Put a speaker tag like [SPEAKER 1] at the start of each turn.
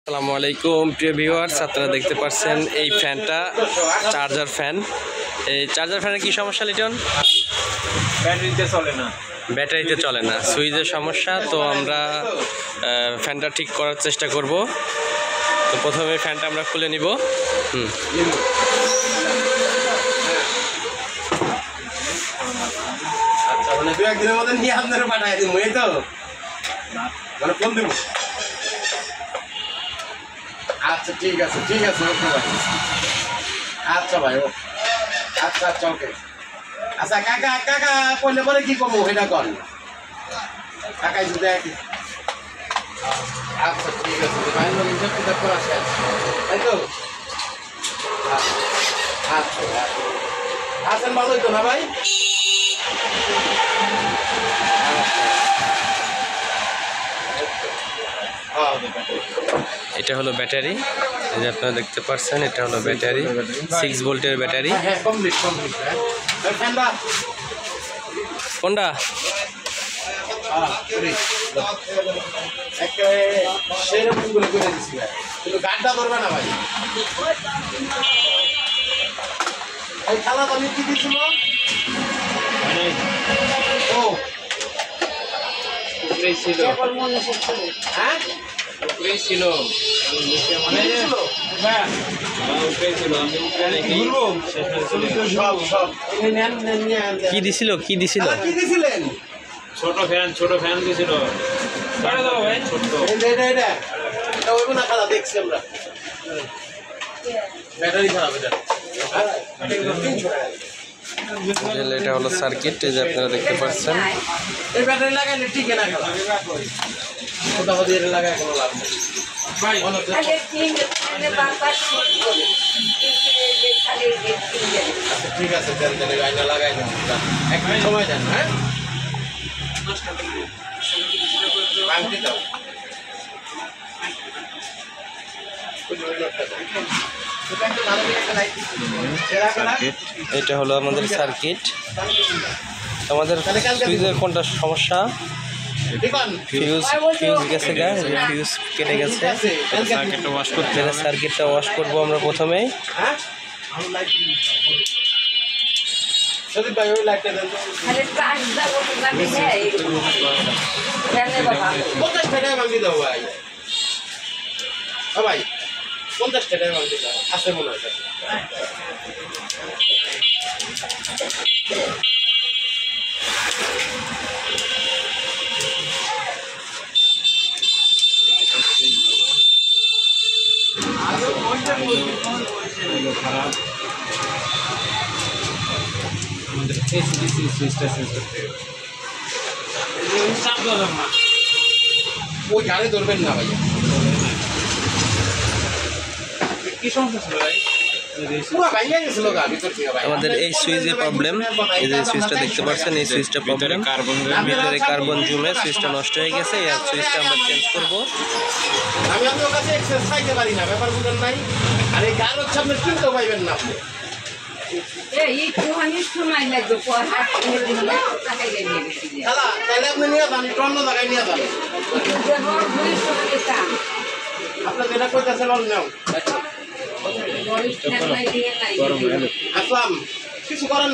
[SPEAKER 1] আসসালামু আলাইকুম প্রিয় ভিউয়ার্স, আপনারা দেখতে পাচ্ছেন এই ফ্যানটা চার্জার ফ্যান। এই চার্জার ফ্যানের কি সমস্যা লিটন? ব্যাটারিতে চলে না, সুইচের সমস্যা। তো আমরা ফ্যানটা ঠিক করার চেষ্টা করব। তো প্রথমে ফ্যানটা আমরা খুলে নিব।
[SPEAKER 2] আচ্ছা, মানে দু একদিনের মধ্যে নিয়ে আপনারা পাঠাই দিব, এই তো মানে ফোন দিব। আচ্ছা ঠিক আছে ওকে ভাই। আচ্ছা ভাই ও আচ্ছা ওকে। আচ্ছা কাকা করলে পরে কি করবো সেটা কর কাকাই যদি আচ্ছা ঠিক আছে ভাই হিসাব কিতাব করে আসে তাই তো। আচ্ছা আছেন ভালোই তো না ভাই?
[SPEAKER 1] এটা হলো ব্যাটারি, এই যে আপনারা দেখতে পাচ্ছেন এটা হলো ব্যাটারি, 6 ভোল্টের ব্যাটারি। কোনটা?
[SPEAKER 2] গানটা ধরবে না ভাই। খেলা আমি কি দিয়েছিল? ও হ্যাঁ ছিল
[SPEAKER 1] কি দিছিল
[SPEAKER 3] ছোট ফ্যান দিছিল।
[SPEAKER 2] দেখছি আমরা ব্যাটারি খারাপ
[SPEAKER 1] এটা হলো সার্কিট, এই যে আপনারা দেখতে পাচ্ছেন।
[SPEAKER 2] এই ব্যাটারি লাগাইলে ঠিক না খেলা কোথাও দিয়ে লাগায় কোনো লাভ নেই। ঠিক আছে আইনা লাগাই এক মিনিট সময় দেন। হ্যাঁ
[SPEAKER 1] এটা হলো আমাদের সার্কিট। আমাদের সুইচের কোনটা সমস্যা? ফিউজ গেছে, ফিউজ কেটে গেছে। সার্কিটটা ওয়াশ করবো আমরা প্রথমেই।
[SPEAKER 2] ভাই 50 টাকায় ভাঙতে আছে মনে হয়।
[SPEAKER 3] খারাপ
[SPEAKER 2] ওই গাড়ি ধরবেন না ভাই। কি সমস্যা ছিল ভাই?
[SPEAKER 1] আমাদের এই সুইচের প্রবলেম, এই যে সুইচটা দেখতে পাচ্ছেন, এই সুইচটা প্রবলেম। ভিতরে কার্বন জমে সুইচটা নষ্ট হয়ে গেছে। এই সুইচটা আমরা চেঞ্জ করব।
[SPEAKER 2] আমি আপনার কাছে এক্সেস খাইতে পারি না, ব্যাপার বুঝেন নাই। আর এই গান হচ্ছে আপনি কিনতেও পাইবেন না আপনি। তাহলে আপনি নিয়ে যান, একটু অন্য জায়গায় নিয়ে যান। আপনার যেটা কইতেছে বল নাও। আসলাম কিছু করেন